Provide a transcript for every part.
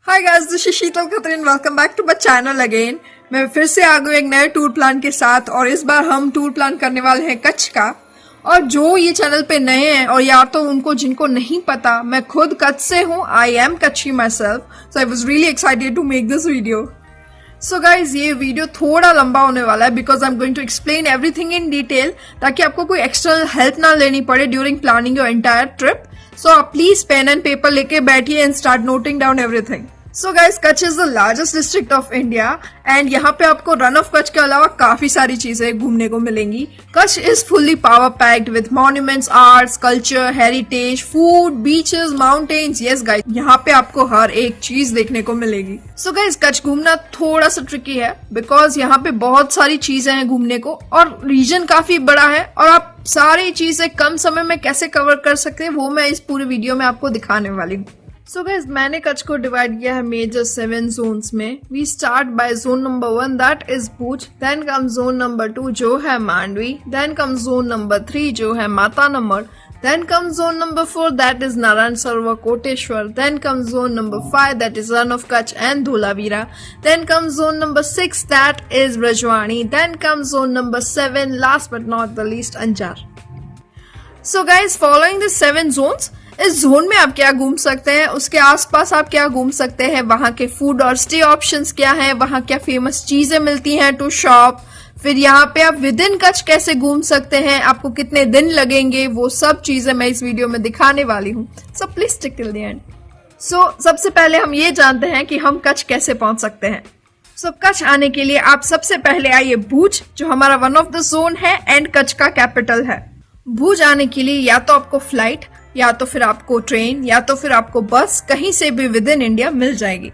Hi guys, this is Sheetal Khatri, welcome back to my channel again. मैं फिर से आ गई एक नए टूर प्लान के साथ और इस बार हम टूर प्लान करने वाले हैं कच्छ का। और जो ये चैनल पे नए हैं और या तो उनको जिनको नहीं पता, मैं खुद कच्छ से हूँ। I am Kutchi myself, so I was really excited to make this video. So guys, ये वीडियो थोड़ा लंबा होने वाला है because I am going to explain everything in detail, ताकि आपको कोई एक्सटर्नल हेल्प ना लेनी पड़े during planning your entire trip. So आप प्लीज पेन एंड पेपर लेके बैठिए and start noting down everything. So guys, Kutch is the largest district of India and यहाँ पे आपको रन ऑफ कच्छ के अलावा काफी सारी चीजें घूमने को मिलेंगी। Kutch is fully power packed with monuments, arts, culture, heritage, food, beaches, mountains. Yes guys, यहाँ पे आपको हर एक चीज देखने को मिलेगी। सो गाइस, कच्छ घूमना थोड़ा सा ट्रिकी है बिकॉज यहाँ पे बहुत सारी चीजें हैं घूमने को और रीजन काफी बड़ा है और आप सारी चीजें कम समय में कैसे कवर कर सकते हैं वो मैं इस पूरे वीडियो में आपको दिखाने वाली हूँ। सो गाइस, मैंने कच्छ को डिवाइड किया है मेजर 7 जोन्स में। We start by zone number 1 that is Bhuj, then come zone number 2 जो है Mandvi, then come zone number 3 जो है Matanamadh, then come zone number 4 that is Narayan Sarovar Koteshwar, then come zone number 5 that is Rann of Kutch and Dholavira, then come zone number 6 that is Rajwadi, then come zone number 7 last but not the least Anjar. So guys, following the 7 zones, इस zone में आप क्या घूम सकते हैं, उसके आसपास आप क्या घूम सकते हैं, वहां के फूड और स्टे ऑप्शंस क्या हैं, वहां क्या फेमस चीजें मिलती हैं टू शॉप, फिर यहाँ पे आप विद इन कच्छ कैसे घूम सकते हैं, आपको कितने दिन लगेंगे, वो सब चीजें मैं इस वीडियो में दिखाने वाली हूँ। So please stick till the end. So सबसे पहले हम ये जानते हैं कि हम कच्छ कैसे पहुंच सकते हैं। सो कच्छ आने के लिए आप सबसे पहले आइए भुज, जो हमारा वन ऑफ द जोन है एंड कच्छ का कैपिटल है। भुज आने के लिए या तो आपको फ्लाइट, या तो फिर आपको ट्रेन, या तो फिर आपको बस कहीं से भी विद इन इंडिया मिल जाएगी।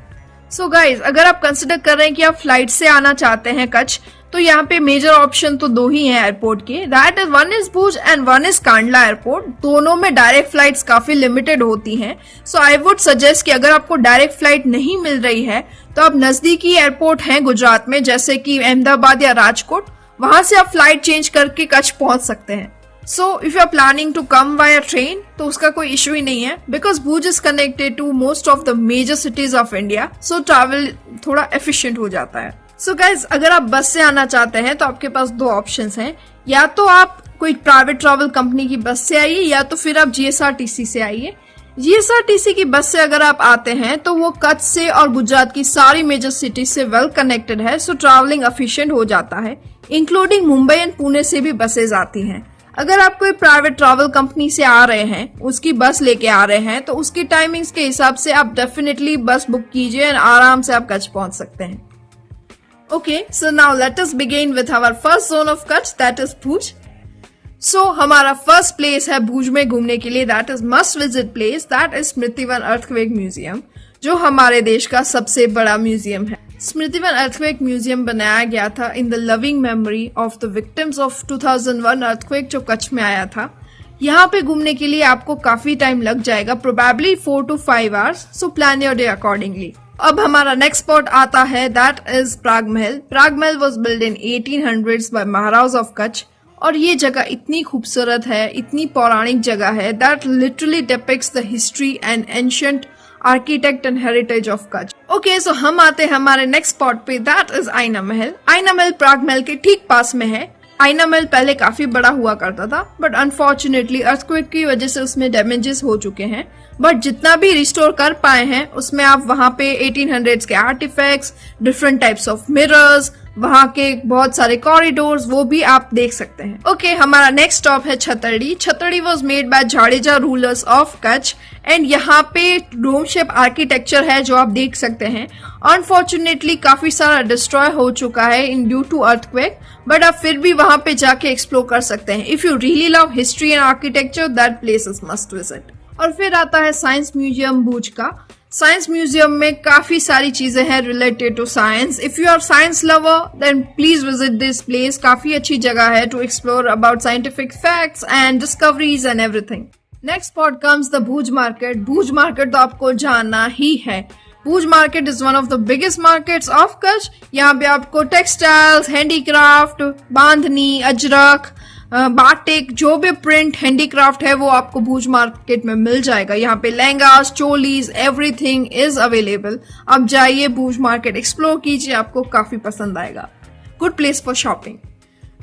सो गाइज, अगर आप कंसिडर कर रहे हैं कि आप फ्लाइट से आना चाहते हैं कच्छ, तो यहाँ पे मेजर ऑप्शन तो 2 ही हैं एयरपोर्ट के, that is one is Bhuj and one is Kandla airport. दोनों में डायरेक्ट फ्लाइट्स काफी लिमिटेड होती हैं। सो आई वुड सजेस्ट कि अगर आपको डायरेक्ट फ्लाइट नहीं मिल रही है तो आप नजदीकी एयरपोर्ट हैं गुजरात में, जैसे कि अहमदाबाद या राजकोट, वहां से आप फ्लाइट चेंज करके कच्छ पहुंच सकते हैं। So if you are planning to come via train तो उसका कोई इश्यू ही नहीं है because Bhuj is connected to most of the major cities of India, so travel थोड़ा एफिशिएंट हो जाता है। सो गाइज, अगर आप बस से आना चाहते हैं तो आपके पास 2 ऑप्शंस हैं, या तो आप कोई प्राइवेट ट्रैवल कंपनी की बस से आइए या तो फिर आप जीएसआरटीसी से आइए। जीएसआरटीसी की बस से अगर आप आते हैं तो वो कच्छ से और गुजरात की सारी मेजर सिटीज से वेल कनेक्टेड है, सो ट्रैवलिंग एफिशिएंट हो जाता है। इंक्लूडिंग मुंबई एंड पुणे से भी बसेज आती हैं। अगर आप कोई प्राइवेट ट्रैवल कंपनी से आ रहे हैं, उसकी बस लेके आ रहे हैं, तो उसकी टाइमिंग्स के हिसाब से आप डेफिनेटली बस बुक कीजिए और आराम से आप कच्छ पहुंच सकते हैं। Okay, so now let us begin with our first zone of Kutch that is Bhuj. So हमारा फर्स्ट प्लेस है भुज में घूमने के लिए, that is must visit place, that is Smritivan earthquake museum, जो हमारे देश का सबसे बड़ा म्यूजियम है। स्मृतिवन अर्थक्वेक म्यूजियम बनाया गया था in the loving memory of the victims of 2001 earthquake जो कच्छ में आया था। यहाँ पे घूमने के लिए आपको काफी टाइम लग जाएगा, probably 4 to 5 hours, so plan your day accordingly. अब हमारा नेक्स्ट स्पॉट आता है, that is Prague Mahal. Prag Mahal was build in 1800s by Maharaj of Kutch और ये जगह इतनी खूबसूरत है, इतनी पौराणिक जगह है, that literally depicts the history and ancient architect and heritage of Kutch. Okay, so हम आते हैं हमारे नेक्स्ट स्पॉट पे, दैट इज आईना महल। आईना महल प्राग महल के ठीक पास में है। आईना महल पहले काफी बड़ा हुआ करता था बट अनफॉर्चुनेटली अर्थक्वेक की वजह से उसमें डैमेजेस हो चुके हैं, बट जितना भी रिस्टोर कर पाए हैं उसमें आप वहां पे 1800s के artefacts, different types of mirrors, वहां के बहुत सारे कॉरिडोर्स, वो भी आप देख सकते हैं। ओके, हमारा नेक्स्ट स्टॉप है Chhatardi. Chhatardi was made by Jadeja rulers of Kutch and यहाँ पे डोम शेप आर्किटेक्चर है जो आप देख सकते हैं। अनफॉर्चुनेटली काफी सारा डिस्ट्रॉय हो चुका है in due to earthquake, but आप फिर भी वहां पे जाके एक्सप्लोर कर सकते हैं। If you really love history and architecture, that place is must visit. और फिर आता है साइंस म्यूजियम भुज का। साइंस म्यूजियम में काफी सारी चीजें हैं related to science. If you are science lover then please visit this place. काफी अच्छी जगह है to explore about scientific facts and discoveries and everything. Next spot comes the Bhuj market. Bhuj market तो आपको जानना ही है। Bhuj market is one of the biggest markets of Kutch. यहाँ पे आपको textiles, handicraft, bandhani, ajrakh, batik, जो भी प्रिंट हैंडीक्राफ्ट है वो आपको भुज मार्केट में मिल जाएगा। यहाँ पे lehengas, cholis, everything is available. आप जाइए भुज मार्केट, एक्सप्लोर कीजिए, आपको काफी पसंद आएगा। Good place for shopping.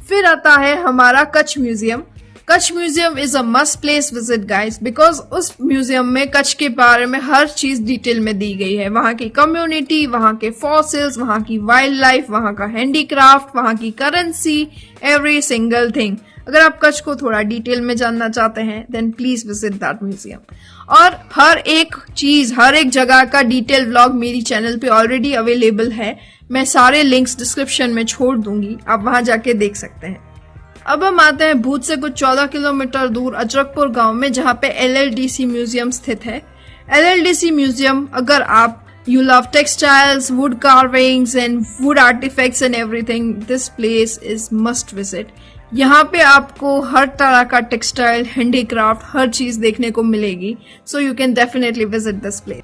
फिर आता है हमारा Kutch museum. Kutch museum is a must place visit guys, because उस म्यूजियम में कच्छ के बारे में हर चीज डिटेल में दी गई है। वहाँ की कम्युनिटी, वहाँ के फॉसिल्स, वहाँ की वाइल्ड लाइफ, वहाँ का हैंडीक्राफ्ट, वहाँ की करेंसी, एवरी सिंगल थिंग। अगर आप कच्छ को थोड़ा डिटेल में जानना चाहते हैं then please visit that museum. और हर एक चीज, हर एक जगह का डिटेल व्लॉग मेरी चैनल पे ऑलरेडी अवेलेबल है। मैं सारे लिंक्स डिस्क्रिप्शन में छोड़ दूंगी, आप वहां जाके देख सकते हैं। अब हम आते हैं भूज से कुछ 14 किलोमीटर दूर अजरकपुर गांव में, जहां पे LLDC म्यूजियम स्थित है। LLDC म्यूजियम, अगर आप you love textiles, wood carvings and wood artifacts and everything, this place is must visit. यहाँ पे आपको हर तरह का टेक्सटाइल, हैंडीक्राफ्ट, हर चीज देखने को मिलेगी। सो you can definitely visit this place.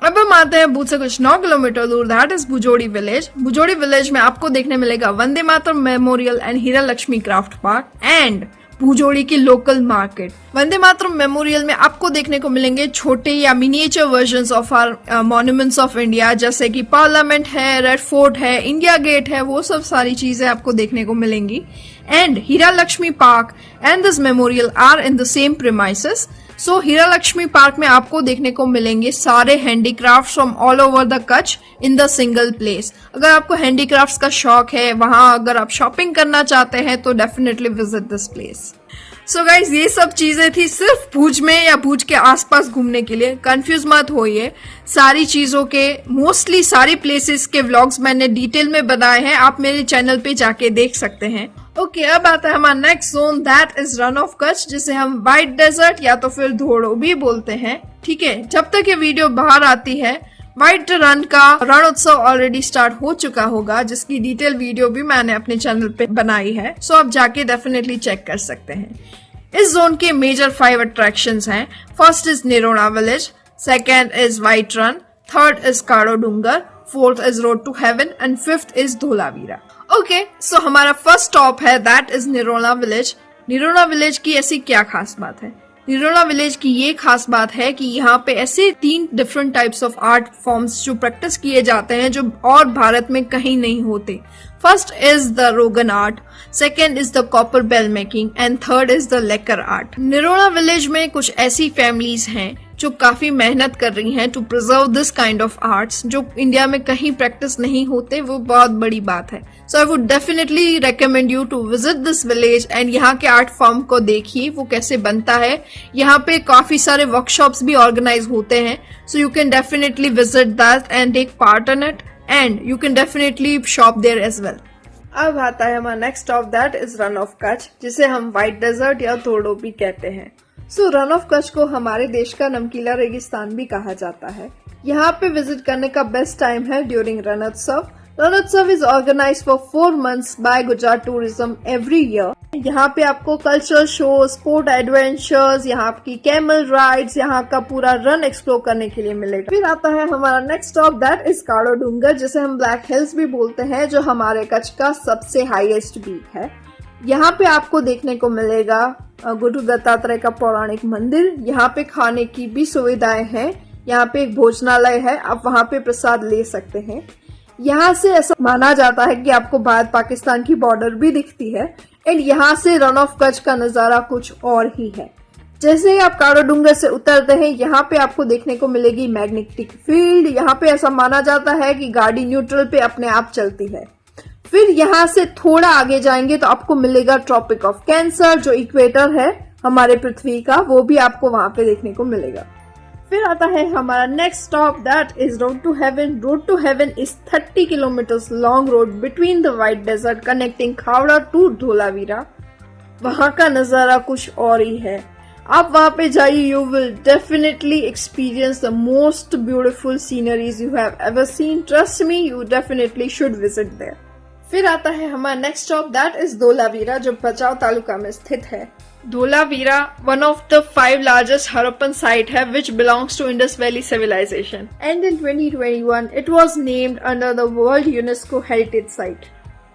अब हम आते हैं भूज से कुछ 9 किलोमीटर दूर, that is Bhujodi village. Bhujodi village में आपको देखने मिलेगा Vande Mataram memorial and Hira Lakshmi craft park and Bhujodi की local market. Vande Mataram memorial में आपको देखने को मिलेंगे छोटे या miniature versions of our monuments of India, जैसे कि पार्लियामेंट है, रेड फोर्ट है, इंडिया गेट है, वो सब सारी चीजें आपको देखने को मिलेंगी। And Hira Lakshmi park and this memorial are in the same premises. So Heera Lakshmi park में आपको देखने को मिलेंगे सारे handicraft from all over the Kutch in the single place. अगर आपको हैंडीक्राफ्ट्स का शौक है, वहां अगर आप शॉपिंग करना चाहते हैं तो definitely visit this place. So guys, ये सब चीजें थी सिर्फ भुज में या भुज के आसपास घूमने के लिए। कंफ्यूज मत होइए, सारी चीजों के मोस्टली सारी प्लेसेस के व्लॉग्स मैंने डिटेल में बनाए हैं, आप मेरे चैनल पे जाके देख सकते हैं। ओके, अब आता है हमारा next zone, that is Rann of Kutch, जिसे हम व्हाइट डेजर्ट या तो फिर धोड़ो भी बोलते हैं। ठीक है, जब तक ये वीडियो बाहर आती है व्हाइट रन का रण उत्सव ऑलरेडी स्टार्ट हो चुका होगा, जिसकी डिटेल वीडियो भी मैंने अपने चैनल पे बनाई है। सो आप जाके डेफिनेटली चेक कर सकते हैं। इस जोन के मेजर 5 अट्रैक्शंस हैं। First is Nirona village, second is White Rann, third is Kalo Dungar, fourth is road to heaven and fifth is Dholavira. Okay, so हमारा फर्स्ट स्टॉप है that is Nirona village. Nirona village की ऐसी क्या खास बात है? निरोना विलेज की ये खास बात है कि यहाँ पे ऐसे 3 different types of art forms जो प्रैक्टिस किए जाते हैं, जो और भारत में कहीं नहीं होते। First is the Rogan art, second is the copper bell making and third is the lacquer art. Nirona village में कुछ ऐसी फैमिलीज हैं जो काफी मेहनत कर रही हैं to preserve this kind of arts, जो इंडिया में कहीं प्रैक्टिस नहीं होते। वो बहुत बड़ी बात है। So I would definitely recommend you to visit this village and यहाँ के आर्ट फॉर्म को देखिए वो कैसे बनता है। यहाँ पे काफी सारे वर्कशॉप्स भी ऑर्गेनाइज होते हैं, so you can definitely visit that and take part in it and you can definitely shop there as well. अब आता है हमारा next stop, that is Rann of Kutch, जिसे हम व्हाइट डेजर्ट या धोड़ो भी कहते हैं। सो रन ऑफ कच्छ को हमारे देश का नमकीला रेगिस्तान भी कहा जाता है। यहाँ पे विजिट करने का बेस्ट टाइम है during Rannotsav. Rannotsav is organise for 4 months by Gujarat tourism every year. यहाँ पे आपको कल्चरल शो, स्पोर्ट एडवेंचर्स, यहाँ की कैमल राइड्स, यहाँ का पूरा रन एक्सप्लोर करने के लिए मिलेगा। फिर आता है हमारा next stop, that is Kalo डूंगर, जिसे हम ब्लैक हिल्स भी बोलते हैं, जो हमारे कच्छ का सबसे हाईएस्ट पीक है। यहाँ पे आपको देखने को मिलेगा गुरु दत्तात्रेय का पौराणिक मंदिर। यहाँ पे खाने की भी सुविधाएं हैं। यहाँ पे एक भोजनालय है, आप वहाँ पे प्रसाद ले सकते हैं। यहाँ से ऐसा माना जाता है कि आपको भारत पाकिस्तान की बॉर्डर भी दिखती है एंड यहाँ से रन ऑफ कच्छ का नजारा कुछ और ही है। जैसे ही आप काड़ो डूंगर से उतरते हैं, यहाँ पे आपको देखने को मिलेगी मैग्नेटिक फील्ड। यहाँ पे ऐसा माना जाता है कि गाड़ी न्यूट्रल पे अपने आप चलती है। फिर यहाँ से थोड़ा आगे जाएंगे तो आपको मिलेगा ट्रॉपिक ऑफ कैंसर, जो इक्वेटर है हमारे पृथ्वी का, वो भी आपको वहां पे देखने को मिलेगा। फिर आता है हमारा next stop, that is road to heaven. Road to heaven is 30 kilometres long road between the white desert connecting Khavda to Dholavira. वहां का नजारा कुछ और ही है। आप वहां पे जाइए, you will definitely experience the most beautiful sceneries you have ever seen. Trust me, you definitely should visit there. फिर आता है हमारा next stop, that is Dholavira, जो भचाऊ तालुका में स्थित है। Dholavira one of the 5 largest Harappan site है, which belongs to Indus Valley civilization. And in 2021, it was named under the World UNESCO Heritage Site.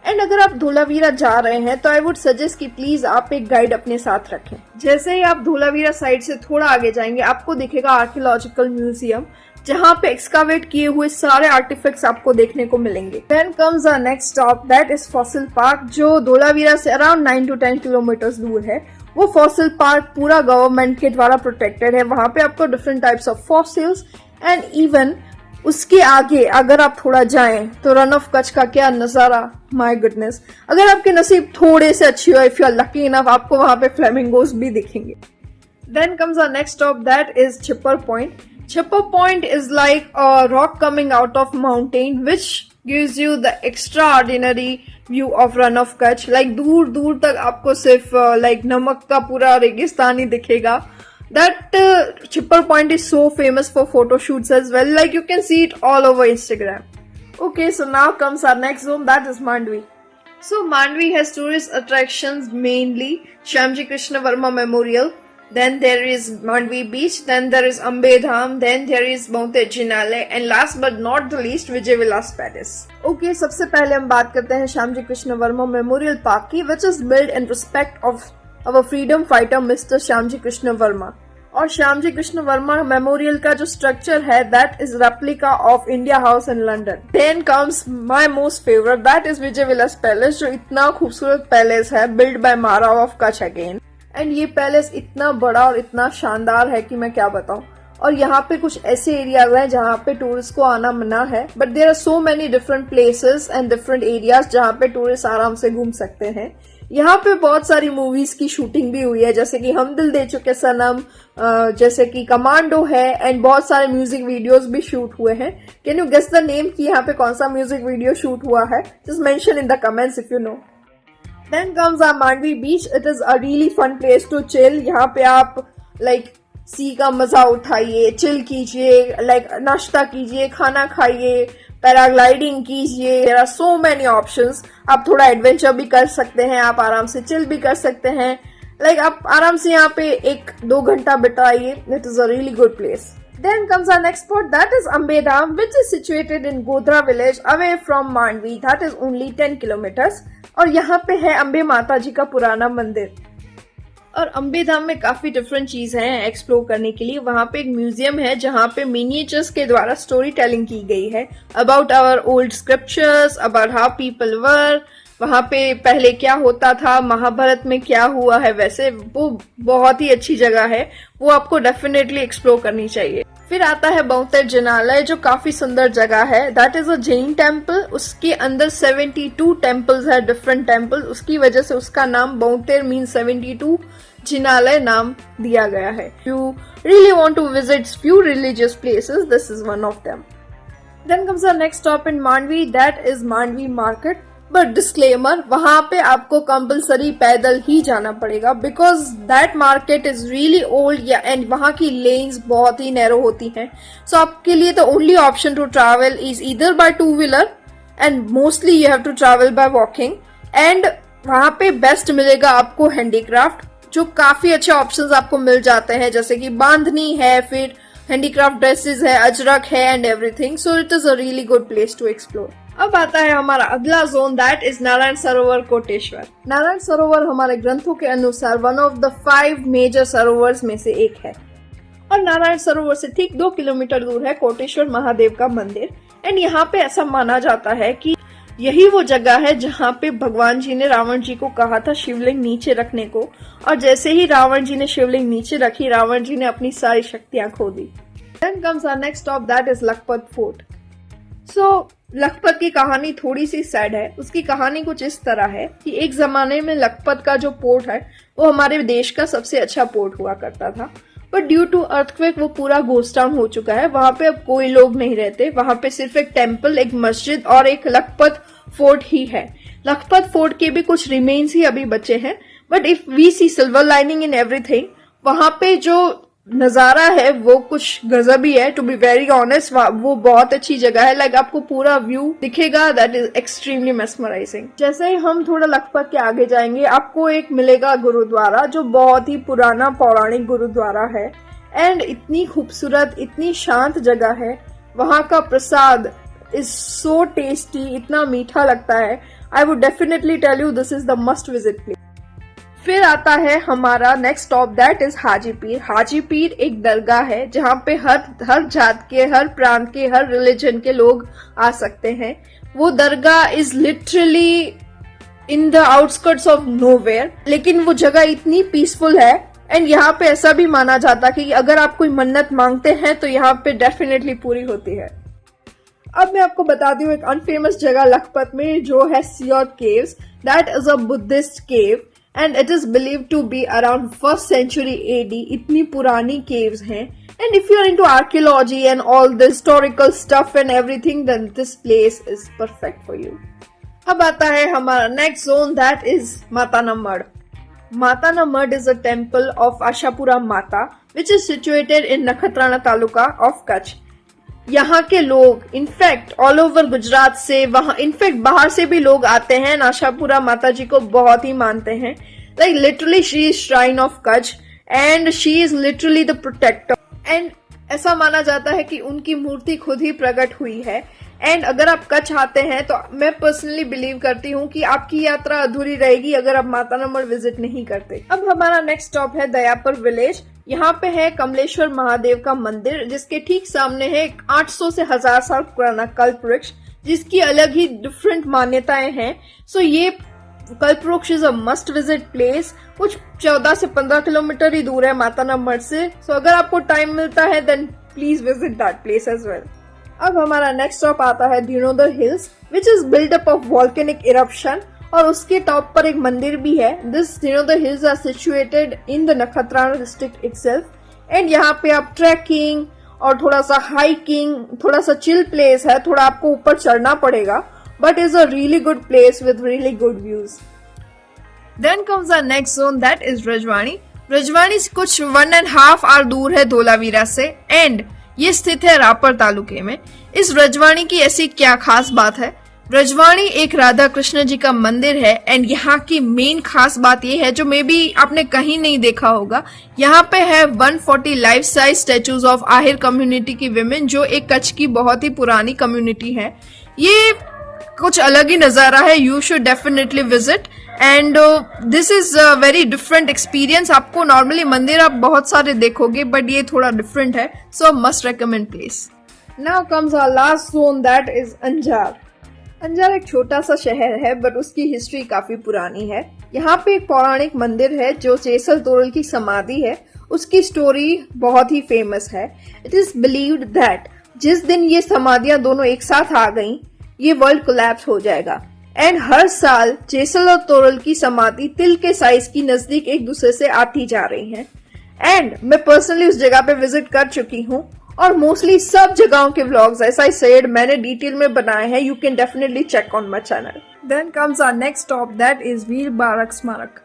And अगर आप धोलावीरा जा रहे हैं तो आई वुड सजेस्ट कि प्लीज आप एक गाइड अपने साथ रखें। जैसे ही आप धोलावीरा साइड से थोड़ा आगे जाएंगे आपको दिखेगा आर्कियोलॉजिकल म्यूजियम, जहाँ पे एक्सकावेट किए हुए सारे आर्टिफैक्ट्स आपको देखने को मिलेंगे। Then comes our next stop, that is fossil park, जो धोलावीरा से अराउंड 9 to 10 किलोमीटर दूर है। वो फॉसिल पार्क पूरा गवर्नमेंट के द्वारा प्रोटेक्टेड है। वहां पे आपको different types of fossils and even उसके आगे अगर आप थोड़ा जाएं तो रन ऑफ कच्छ का क्या नजारा, माय गुडनेस। अगर आपके नसीब थोड़े से अच्छी हो, if you are lucky enough, आपको वहां पे फ्लेमिंगोस भी दिखेंगे। Then comes our next stop, that is Chhipar point. Chipper Point is like a rock coming out of mountain which gives you the extraordinary view of Run of Kutch. Like दूर दूर तक आपको सिर्फ like नमक का पूरा रेगिस्तान ही दिखेगा। That Chipper Point is so famous for photo shoots as well. Like you can see it all over Instagram. Okay, so now comes our next zone, that is Mandvi. So Mandvi has tourist attractions mainly Shyamji Krishna Varma Memorial. Then there is Mandvi Beach, then there is Ambe Dham, then there is Mount Jinale, and last but not the least Vijay Vilas Palace. Okay, सबसे पहले हम बात करते हैं Shyamji Krishna Verma memorial park की, which is built in respect of our freedom fighter Mr. Shyamji Krishna Verma. और Shyamji Krishna Verma memorial का जो स्ट्रक्चर है that is replica of India House in London. Then comes my most favorite, that is Vijay Vilas Palace, जो इतना खूबसूरत palace है, built by Maharao of Kutch again. And ये palace इतना बड़ा और इतना शानदार है कि मैं क्या बताऊं। और यहाँ पे कुछ ऐसे एरियाज हैं जहाँ पे टूरिस्ट को आना मना है, but there are so many different places and different areas जहाँ पे टूरिस्ट आराम से घूम सकते हैं। यहाँ पे बहुत सारी मूवीज की शूटिंग भी हुई है, जैसे कि हम दिल दे चुके सनम, जैसे कि कमांडो है, एंड बहुत सारे म्यूजिक वीडियोस भी शूट हुए हैं। Can you guess the name कि यहाँ पे कौन सा म्यूजिक वीडियो शूट हुआ है? Just mention in the comments if you know. Then comes our Mandvi Beach. It is a really fun place to chill. यहाँ पे आप like सी का मजा उठाइए, चिल कीजिए, like नाश्ता कीजिए, खाना खाइए, पैराग्लाइडिंग कीजिए। There are so many options. आप थोड़ा एडवेंचर भी कर सकते हैं, आप आराम से चिल भी कर सकते हैं। like आप आराम से यहाँ पे 1-2 घंटा बिताइए। It is a really good place. Then comes our next spot, that is Ambe Dham, which is situated in Godhra village away from Mandvi. That is only 10 kilometers. और यहाँ पे है अम्बे माता जी का पुराना मंदिर। और अम्बे धाम में काफी डिफरेंट चीज है एक्सप्लोर करने के लिए। वहाँ पे एक म्यूजियम है जहाँ पे मिनिएचर्स के द्वारा स्टोरी टेलिंग की गई है about our old scriptures, about how people were, वहाँ पे पहले क्या होता था, महाभारत में क्या हुआ है। वैसे वो बहुत ही अच्छी जगह है, वो आपको डेफिनेटली एक्सप्लोर करनी चाहिए। फिर आता है बहुतेर जिनालय, जो काफी सुंदर जगह है। That is a Jain temple. उसके अंदर 72 टेम्पल्स है, डिफरेंट टेम्पल्स। उसकी वजह से उसका नाम बहुतेर मीन 72 जिनालय नाम दिया गया है। You really want to visit few religious places, this is one of them. Then comes our next stop in Mandvi, that is Mandvi market. But disclaimer, वहां पे आपको कंपलसरी पैदल ही जाना पड़ेगा because that market is really old and वहां की lens बहुत ही नैरो होती हैं। सो आपके लिए the only option to travel is either by 2 wheeler and mostly you have to travel by walking. And वहां पे बेस्ट मिलेगा आपको हैंडीक्राफ्ट, जो काफी अच्छे ऑप्शंस आपको मिल जाते हैं, जैसे कि बांधनी है, फिर हैंडीक्राफ्ट ड्रेसेस है, अजरक है and everything. So it is a really good place to explore. अब आता है हमारा अगला zone, that is Narayan Sarovar Koteshwar. Narayan Sarovar हमारे ग्रंथों के अनुसार वन ऑफ द 5 मेजर सरोवर्स में से एक है। और नारायण सरोवर से ठीक 2 किलोमीटर दूर है कोटेश्वर महादेव का मंदिर। एंड यहाँ पे ऐसा माना जाता है कि यही वो जगह है जहाँ पे भगवान जी ने रावण जी को कहा था शिवलिंग नीचे रखने को, और जैसे ही रावण जी ने शिवलिंग नीचे रखी, रावण जी ने अपनी सारी शक्तियां खो दी। Then comes our next stop, that is Lakhpat fort. So Lakhpat की कहानी थोड़ी सी सैड है। उसकी कहानी कुछ इस तरह है कि एक जमाने में लखपत का जो पोर्ट है वो हमारे देश का सबसे अच्छा पोर्ट हुआ करता था, बट ड्यू टू अर्थक्वेक वो पूरा घोस्ट टाउन हो चुका है। वहां पे अब कोई लोग नहीं रहते। वहां पे सिर्फ एक टेम्पल, एक मस्जिद और एक लखपत फोर्ट ही है। लखपत फोर्ट के भी कुछ रिमेन्स ही अभी बचे हैं, but if we see silver lining in everything, वहां पे जो नजारा है वो कुछ गजब ही है। टू बी वेरी ऑनेस्ट, वो बहुत अच्छी जगह है। लाइक आपको पूरा व्यू दिखेगा, दैट इज एक्सट्रीमली मेस्मराइजिंग। जैसे ही हम थोड़ा लखपत के आगे जाएंगे, आपको एक मिलेगा गुरुद्वारा, जो बहुत ही पुराना पौराणिक गुरुद्वारा है एंड इतनी खूबसूरत, इतनी शांत जगह है। वहां का प्रसाद इज सो टेस्टी, इतना मीठा लगता है। I would definitely tell you this is the must visit place. फिर आता है हमारा next stop, that is Haji Pir. Haji Pir एक दरगाह है जहाँ पे हर जात के, हर प्रांत के, हर रिलीजन के लोग आ सकते हैं. वो दरगाह is literally in the outskirts of nowhere, लेकिन वो जगह इतनी पीसफुल है. एंड यहाँ पे ऐसा भी माना जाता है कि अगर आप कोई मन्नत मांगते हैं तो यहाँ पे डेफिनेटली पूरी होती है. अब मैं आपको बताती हूँ एक अनफेमस जगह लखपत में जो है Siyot caves. That is a Buddhist cave and it is believe to be around 1st century AD. इतनी पुरानी केव्स हैं. And if you are into archaeology and all the historical stuff and everything, then this place is perfect for you. अब आता है हमारा next zone, that is Matana Madh. Matana Mad is a temple of Ashapura Mata which is situated in Nakhatrana taluka of Kutch. यहाँ के लोग in fact all over Gujarat से, वहाँ in fact बाहर से भी लोग आते हैं. आशापुरा माता जी को बहुत ही मानते हैं. Like literally she is shrine of Kutch and she is literally the protector. And ऐसा माना जाता है कि उनकी मूर्ति खुद ही प्रकट हुई है. एंड अगर आप कच्छ आते हैं तो मैं पर्सनली बिलीव करती हूँ कि आपकी यात्रा अधूरी रहेगी अगर आप माताना मढ़ विजिट नहीं करते. अब हमारा नेक्स्ट स्टॉप है दयापुर विलेज. यहाँ पे है कमलेश्वर महादेव का मंदिर जिसके ठीक सामने है 800 से 1000 साल पुराना कल्प वृक्ष जिसकी अलग ही डिफरेंट मान्यताएं हैं. सो ये कल्प वृक्ष is a must visit place. कुछ 14 से 15 किलोमीटर ही दूर है माताना मढ़ से. सो अगर आपको टाइम मिलता है then please visit that place as well. अब हमारा नेक्स्ट स्टॉप आता है Dhinodhar hills which is build up of volcanic eruption और उसके टॉप पर एक मंदिर भी है. This Dhinodhar hills are situated in the Nakhatrana district itself. And यहाँ पे आप ट्रैकिंग और थोड़ा सा हाइकिंग, थोड़ा सा चिल प्लेस है. थोड़ा आपको ऊपर चढ़ना पड़ेगा but is a really good place with really good views. Then comes the next zone, that is Rajwadi. Rajwadi कुछ 1.5 आवर दूर है धोलावीरा से एंड ये स्थित है रापर तालुके में. इस रजवाड़ी की ऐसी क्या खास बात है? रजवाड़ी एक राधा कृष्ण जी का मंदिर है एंड यहाँ की मेन खास बात ये है जो मे बी आपने कहीं नहीं देखा होगा. यहाँ पे है 140 life size statues of Ahir community की विमेन जो एक कच्छ की बहुत ही पुरानी कम्युनिटी है. ये कुछ अलग ही नजारा है. You should definitely visit and this is a very different experience. आपको नॉर्मली मंदिर आप बहुत सारे देखोगे बट ये थोड़ा डिफरेंट है. So must recommend place. Now comes our last zone, that is Anjar. Anjar एक छोटा सा शहर है बट उसकी हिस्ट्री काफी पुरानी है. यहाँ पे एक पौराणिक मंदिर है जो जेसल तोरल की समाधि है. उसकी स्टोरी बहुत ही फेमस है. इट इज बिलीव्ड दैट जिस दिन ये समाधियां दोनों एक साथ आ गईं, ये वर्ल्ड कोलैप्स हो जाएगा. एंड हर साल जेसल और तोरल की समाधि तिल के साइज की नजदीक एक दूसरे से आती जा रही हैं. एंड मैं पर्सनली उस जगह पे विजिट कर चुकी हूँ और मोस्टली सब जगहों के व्लॉग्स ऐसा ही सेड मैंने डिटेल में बनाए हैं. You can definitely check on my channel. Then comes our next stop, that is Veer Barak Smarak.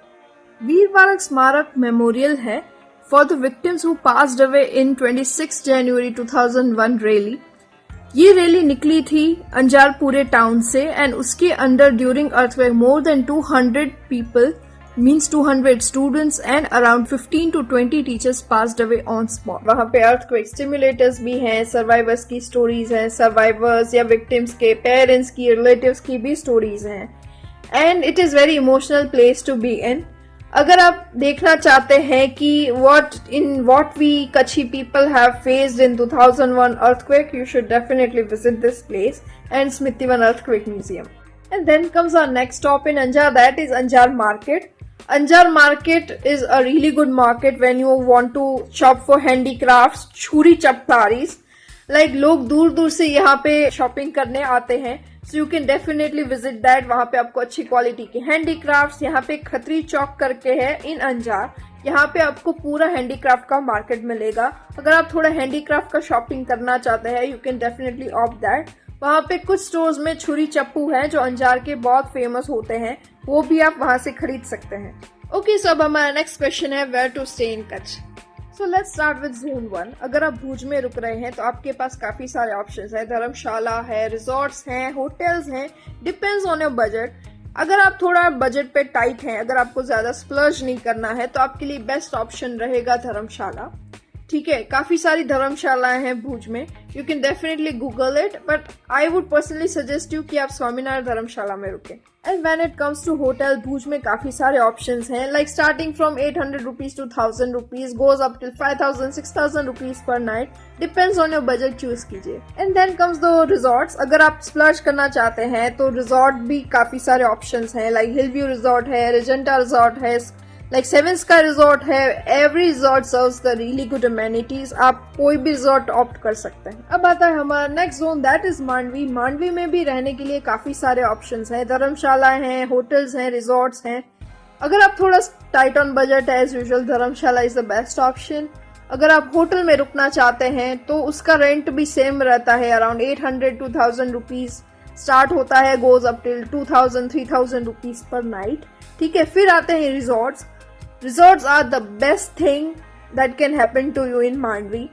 Veer Barak Smarak memorial है for the victims who passed away in 26 January 2001 rally. ये रैली निकली थी अंजार पूरे टाउन से एंड उसके under during earthquake more than 200 people means 200 students and around 15 to 20 teachers passed away on spot. वहाँ पे earthquake stimulators भी हैं, सर्वाइवर्स की स्टोरीज हैं, सर्वाइवर्स या विक्टिम्स के पेरेंट्स की, रिलेटिव्स की भी स्टोरीज हैं. And it is very emotional place to be in. अगर आप देखना चाहते हैं कि what we Kutchi people have faced in 2001 earthquake, you should definitely visit this place and Smritivan Earthquake Museum. And then comes our next stop in Anjar, that is Anjar Market. Anjar Market is a really good market when you want to shop for handicrafts, churi chaptaris. Like लोग दूर दूर से यहाँ पे shopping करने आते हैं. So you can definitely visit that. वहाँ पे आपको अच्छी क्वालिटी के हैंडीक्राफ्ट्स. यहाँ पे खत्री चौक करके है इन अंजार. यहाँ पे आपको पूरा हैंडीक्राफ्ट का मार्केट मिलेगा. अगर आप थोड़ा हैंडीक्राफ्ट का शॉपिंग करना चाहते हैं you can definitely opt that. वहाँ पे कुछ स्टोर्स में छुरी चप्पू हैं जो अंजार के बहुत फेमस होते हैं, वो भी आप वहाँ से खरीद सकते हैं. ओके, सो अब हमारा नेक्स्ट क्वेश्चन है where to stay in Kutch. So let's start with zone 1. अगर आप भुज में रुक रहे हैं तो आपके पास काफी सारे ऑप्शंस है. धर्मशाला है, रिजॉर्ट्स हैं, होटल्स हैं. Depends on your budget. अगर आप थोड़ा बजट पे टाइट हैं, अगर आपको ज्यादा स्प्लर्ज नहीं करना है तो आपके लिए बेस्ट ऑप्शन रहेगा धर्मशाला. ठीक है, काफी सारी धर्मशालाएं हैं भुज में, you can definitely Google it, but I would personally suggest you कि आप स्वामीनारायण धर्मशाला में रुके। And when it comes to hotel, Bhuj में काफी सारे ऑप्शंस हैं, like starting from 800 rupees to 1000 rupees, goes up till 5000 6000 rupees per night, depends on your budget, choose कीजिए। And then comes the resorts. अगर आप स्प्लर्ज करना चाहते हैं तो रिजॉर्ट भी काफी सारे ऑप्शंस हैं, लाइक हिल व्यू रिजॉर्ट है, रेजेंटा रिजॉर्ट है, लाइक 7 स्टार रिजॉर्ट है। Every resort serves the really good amenities, आप कोई भी रिजॉर्ट ऑप्ट कर सकते हैं। अब आता है हमारा next zone, that is Mandvi. Mandvi में भी रहने के लिए काफी सारे ऑप्शंस हैं, धर्मशालाएं हैं, होटल्स हैं, रिजॉर्ट्स हैं। अगर आप थोड़ा टाइट ऑन बजट है, as usual dharamshala is the best option. अगर आप होटल में रुकना चाहते हैं तो उसका रेंट भी सेम रहता है, अराउंड 800 to 1000 रुपीज स्टार्ट होता है, goes up till 2000 3000 rupees per night. ठीक है, फिर आते हैं resorts. Resorts are the best thing that can happen to you in Mandvi.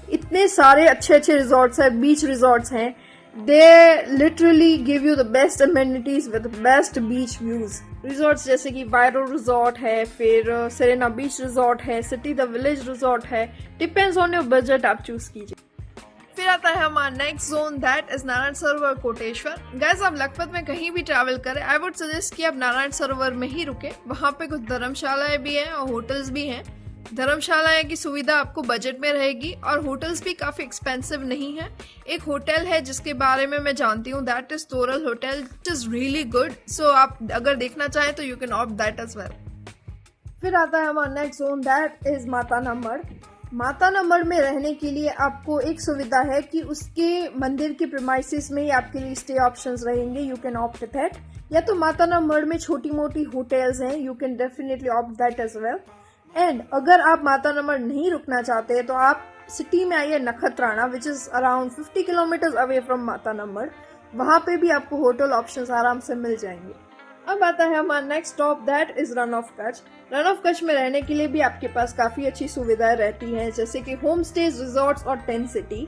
इतने सारे अच्छे अच्छे रिजॉर्ट्स हैं, बीच रिजॉर्ट्स हैं, they literally give you the best amenities with best beach views. Resorts जैसे कि वायरो रिजॉर्ट है, फिर सेरेना बीच रिजॉर्ट है, सिटी द विलेज रिजॉर्ट है, डिपेंड्स ऑन योर बजट, आप चूज कीजिए। फिर आता है हमारा next zone, that is Narayan Sarovar Koteshwar. Guys, आप लखपत में कहीं भी ट्रैवल करें, आई वुड सजेस्ट कि आप नारायण सरोवर में ही रुके। वहां पे कुछ धर्मशालाएं भी हैं और होटल्स भी हैं। धर्मशालाएं की सुविधा आपको बजट में रहेगी और होटल्स भी काफी एक्सपेंसिव नहीं है। एक होटल है जिसके बारे में मैं जानती हूँ, that is Toral hotel, it is really good. So आप अगर देखना चाहें तो you can opt that as well. फिर आता है हमारा next zone, that is Matana Madh. Matana Madh में रहने के लिए आपको एक सुविधा है कि उसके मंदिर के प्रीमाइसेस में ही आपके लिए स्टे ऑप्शंस रहेंगे, यू कैन ऑप्ट दैट। या तो माताना मढ़ में छोटी मोटी होटल्स हैं, you can definitely opt that as well. And अगर आप माताना मढ़ नहीं रुकना चाहते तो आप सिटी में आइए Nakhatrana, which is around 50 kilometre away from Matana Madh. वहां पे भी आपको होटल ऑप्शंस आराम से मिल जाएंगे। अब आता है हमारा next stop, that is Rann of Kutch. Run of Kutch में रहने के लिए भी आपके पास काफी अच्छी सुविधाएं रहती हैं, जैसे कि होम स्टेज, रिजॉर्ट्स और टेंट सिटी।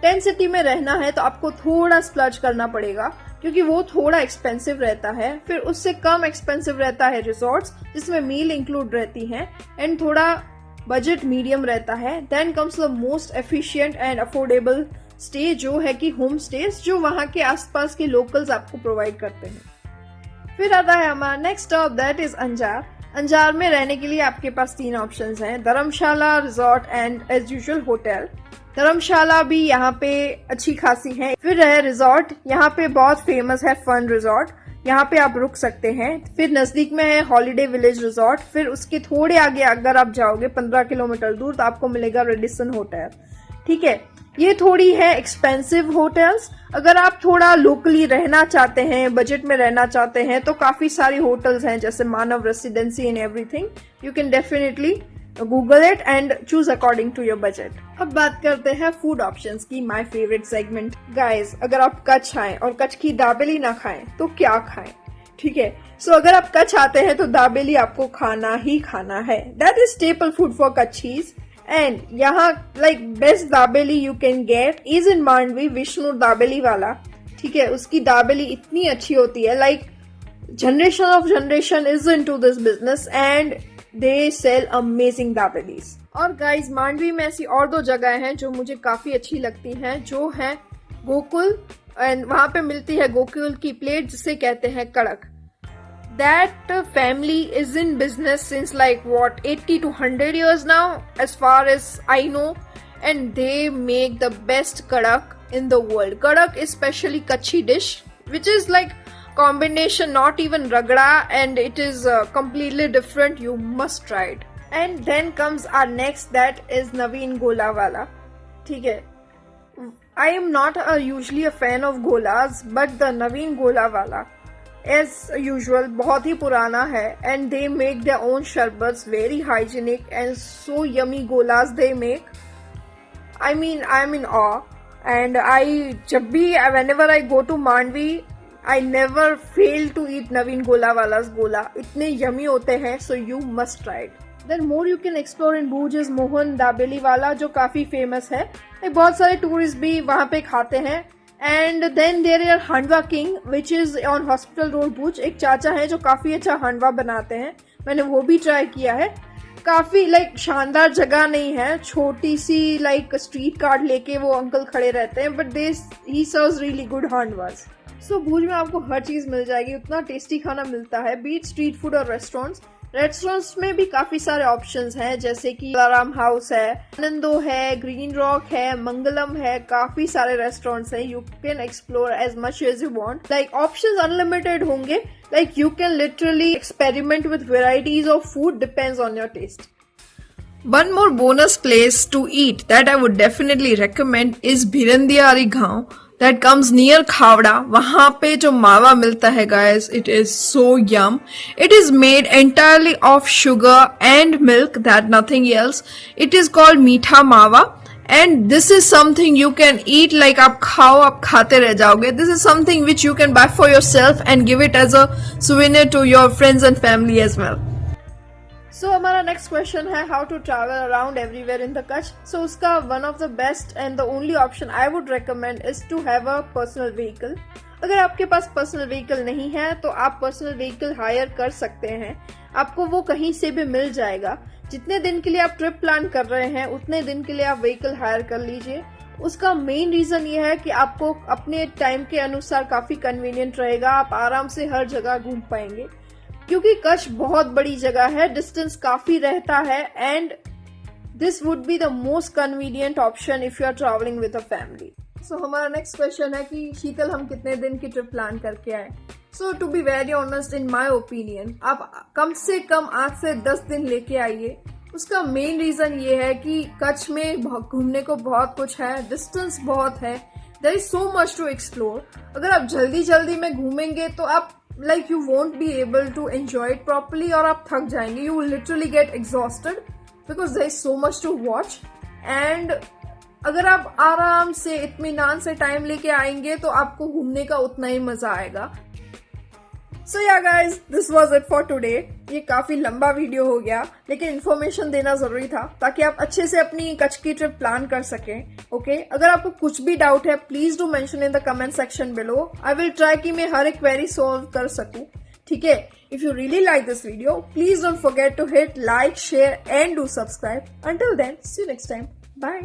टेंट सिटी में रहना है तो आपको थोड़ा स्प्लर्ज करना पड़ेगा क्योंकि वो थोड़ा एक्सपेंसिव रहता है। फिर उससे कम एक्सपेंसिव रहता है रिजॉर्ट्स, जिसमें मील इंक्लूड रहती हैं, एंड थोड़ा बजट मीडियम रहता है। Then comes the most efficient and affordable stay, जो है कि होम स्टेज, जो वहां के आसपास के लोकल्स आपको प्रोवाइड करते हैं। फिर आता है हमारा next stop, that is Anjar. Anjar में रहने के लिए आपके पास 3 ऑप्शंस हैं, dharamshala, resort and as usual hotel. Dharamshala भी यहाँ पे अच्छी खासी है। फिर है रिजॉर्ट, यहाँ पे बहुत फेमस है फन रिजॉर्ट, यहाँ पे आप रुक सकते हैं। फिर नजदीक में है हॉलीडे विलेज रिजॉर्ट। फिर उसके थोड़े आगे अगर आप जाओगे 15 किलोमीटर दूर तो आपको मिलेगा रेडिसन होटल। ठीक है, ये थोड़ी है एक्सपेंसिव होटल्स। अगर आप थोड़ा लोकली रहना चाहते हैं, बजट में रहना चाहते हैं, तो काफी सारी होटल्स हैं जैसे Manav residency and everything, you can definitely Google it and choose according to your budget. अब बात करते हैं फूड ऑप्शंस की, माय फेवरेट सेगमेंट। गाइस, अगर आप कच्छ आए और कच्छ की दाबेली ना खाएं तो क्या खाएं? ठीक है, सो अगर आप कच्छ आते हैं तो दाबेली आपको खाना ही खाना है। That is staple food for Kutchis. And यहाँ like best dabeli you can get is in Mandvi, Vishnu dabeli वाला। ठीक है, उसकी दाबेली इतनी अच्छी होती है, like generation of generation is into this business and they sell amazing dabelis. और गाइज, मांडवी में ऐसी और 2 जगह हैं जो मुझे काफी अच्छी लगती हैं, जो है गोकुल, एंड वहां पे मिलती है गोकुल की प्लेट, जिसे कहते हैं कड़क। That family is in business since like what 80 to 100 years now, as far as I know, and they make the best kadak in the world. Kadak is specially Kachhi dish, which is like combination, not even ragda, and it is completely different. You must try it. And then comes our next, that is Naveen Gola wala. ठीक है, I am not usually a fan of golas, but the Naveen Gola wala as usual बहुत ही पुराना है, and they make their own शरबत्स, very hygienic and so yummy golas they make. I mean, I am in awe, and I जब भी whenever I go to Mandvi, I never fail to eat Naveen Gola वालास गोला। इतने yummy होते हैं, so you must try it. Then more you can explore in Bhuj is Mohan dabeli वाला, जो काफी famous है, बहुत सारे टूरिस्ट भी वहां पे खाते हैं। And then there are handva king, which is on hospital road Bhuj. एक चाचा है जो काफी अच्छा हांडवा बनाते हैं, मैंने वो भी ट्राई किया है। काफी शानदार जगह नहीं है, छोटी सी स्ट्रीट कार्ड लेके वो अंकल खड़े रहते हैं, but he serves really good handva. So Bhuj में आपको हर चीज मिल जाएगी, उतना टेस्टी खाना मिलता है, बीट स्ट्रीट फूड और रेस्टोरेंट्स में भी काफी सारे ऑप्शंस हैं, जैसे कि आराम हाउस है, आनंदो है, ग्रीन रॉक है, मंगलम है, काफी सारे रेस्टोरेंट्स हैं। You can explore as much as you want, options unlimited होंगे, you can literally experiment with varieties of food, depends on your taste. One more bonus place to eat that I would definitely recommend is Bhirandiari Gaon that comes near Khavda. वहाँ पे जो मावा मिलता है guys, it is so yum. It is made entirely of sugar and milk, that nothing else. It is called मीठा मावा. And this is something you can eat आप खाओ, आप खाते रह जाओगे. This is something which you can buy for yourself and give it as a souvenir to your friends and family as well. So हमारा next question है how to travel around everywhere in the Kutch. So उसका one of the best and the only option I would recommend is to have a personal vehicle. अगर आपके पास personal vehicle नहीं है तो आप personal vehicle higher कर सकते हैं, आपको वो कहीं से भी मिल जाएगा. जितने दिन के लिए आप ट्रिप प्लान कर रहे हैं उतने दिन के लिए आप व्हीकल हायर कर लीजिए. उसका मेन रीजन ये है कि आपको अपने टाइम के अनुसार काफी कन्वीनियंट रहेगा, आप आराम से हर जगह घूम पाएंगे, क्योंकि कच्छ बहुत बड़ी जगह है, डिस्टेंस काफी रहता है, and this would be the most convenient option if you are travelling with a family. So हमारा नेक्स्ट क्वेश्चन है कि शीतल हम कितने दिन की ट्रिप प्लान करके आए. So to be very honest, in my opinion आप कम से कम 8 से 10 दिन लेके आइए. उसका मेन रीजन ये है कि कच्छ में घूमने को बहुत कुछ है, डिस्टेंस बहुत है, there is so much to explore. अगर आप जल्दी जल्दी में घूमेंगे तो आप you won't be able to enjoy it properly और आप थक जाएंगे. You will literally get exhausted because there is so much to watch. And अगर आप आराम से इत्मीनान से टाइम लेके आएंगे तो आपको घूमने का उतना ही मजा आएगा. So yeah guys, this was it for today. ये काफी लंबा वीडियो हो गया, लेकिन इन्फॉर्मेशन देना जरूरी था ताकि आप अच्छे से अपनी कच्छ की ट्रिप प्लान कर सकें. ओके, अगर आपको कुछ भी डाउट है please do mention in the comment section below. I will try कि मैं हर एक क्वेरी सॉल्व कर सकूं. ठीक है, if you really like this video please don't forget to hit like, share and do subscribe. Until then, see you next time. Bye.